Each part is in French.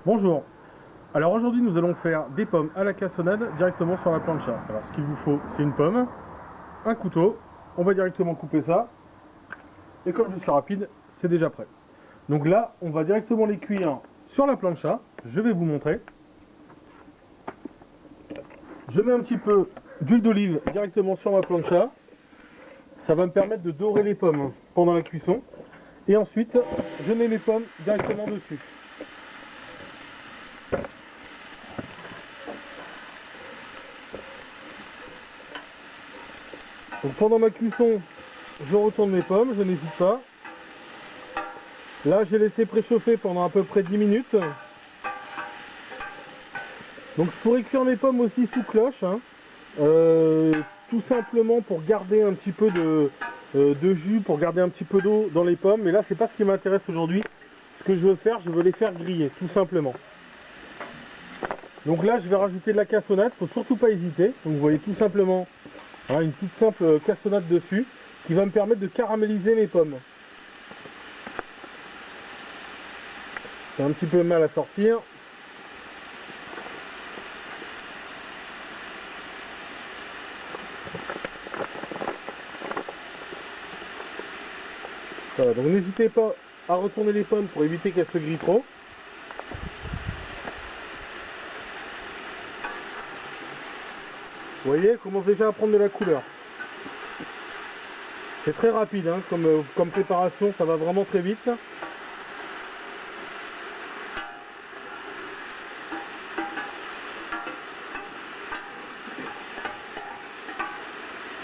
Bonjour. Alors aujourd'hui nous allons faire des pommes à la cassonade directement sur la plancha. Alors ce qu'il vous faut c'est une pomme, un couteau, on va directement couper ça. Et comme je suis rapide, c'est déjà prêt. Donc là on va directement les cuire sur la plancha. Je vais vous montrer. Je mets un petit peu d'huile d'olive directement sur ma plancha. Ça va me permettre de dorer les pommes pendant la cuisson. Et ensuite je mets mes pommes directement dessus. Donc pendant ma cuisson, je retourne mes pommes, je n'hésite pas. Là, j'ai laissé préchauffer pendant à peu près 10 minutes. Donc je pourrais cuire mes pommes aussi sous cloche, hein. Tout simplement pour garder un petit peu de jus, pour garder un petit peu d'eau dans les pommes. Mais là, c'est pas ce qui m'intéresse aujourd'hui. Ce que je veux faire, je veux les faire griller, tout simplement. Donc là, je vais rajouter de la cassonade, faut surtout pas hésiter. Donc vous voyez tout simplement une toute simple cassonade dessus qui va me permettre de caraméliser mes pommes. C'est un petit peu mal à sortir. Voilà, donc n'hésitez pas à retourner les pommes pour éviter qu'elles se grillent trop. Vous voyez, elles commencent déjà à prendre de la couleur. C'est très rapide, hein, comme préparation, ça va vraiment très vite.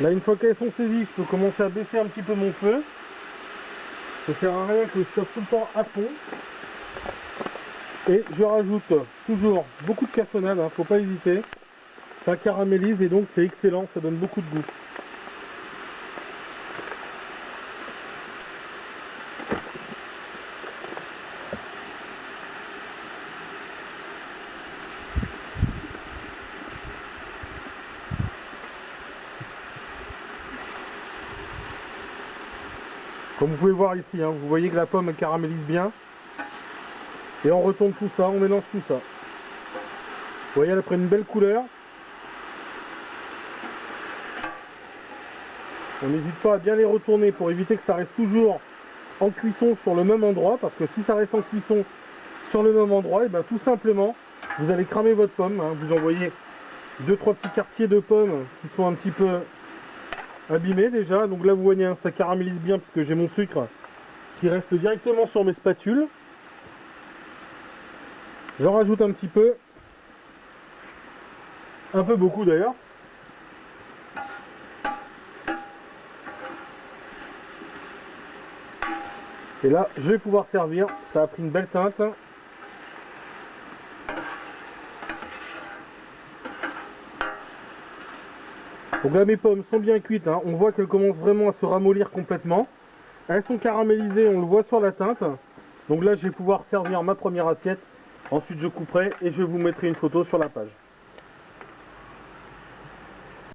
Là, une fois qu'elles sont saisies, je peux commencer à baisser un petit peu mon feu. Ça sert à rien que je chauffe tout le temps à fond. Et je rajoute toujours beaucoup de cassonade, hein, faut pas hésiter. Ça caramélise et donc c'est excellent, ça donne beaucoup de goût. Comme vous pouvez voir ici, hein, vous voyez que la pomme caramélise bien. Et on retourne tout ça, on mélange tout ça. Vous voyez, elle a pris une belle couleur. On n'hésite pas à bien les retourner pour éviter que ça reste toujours en cuisson sur le même endroit. Parce que si ça reste en cuisson sur le même endroit, et bien tout simplement, vous allez cramer votre pomme. Hein, vous envoyez 2-3 petits quartiers de pommes qui sont un petit peu abîmés déjà. Donc là vous voyez, hein, ça caramélise bien parce que j'ai mon sucre qui reste directement sur mes spatules. J'en rajoute un petit peu. Un peu beaucoup d'ailleurs. Et là, je vais pouvoir servir. Ça a pris une belle teinte. Donc là, mes pommes sont bien cuites, hein. On voit qu'elles commencent vraiment à se ramollir complètement. Elles sont caramélisées, on le voit sur la teinte. Donc là, je vais pouvoir servir ma première assiette. Ensuite, je couperai et je vous mettrai une photo sur la page.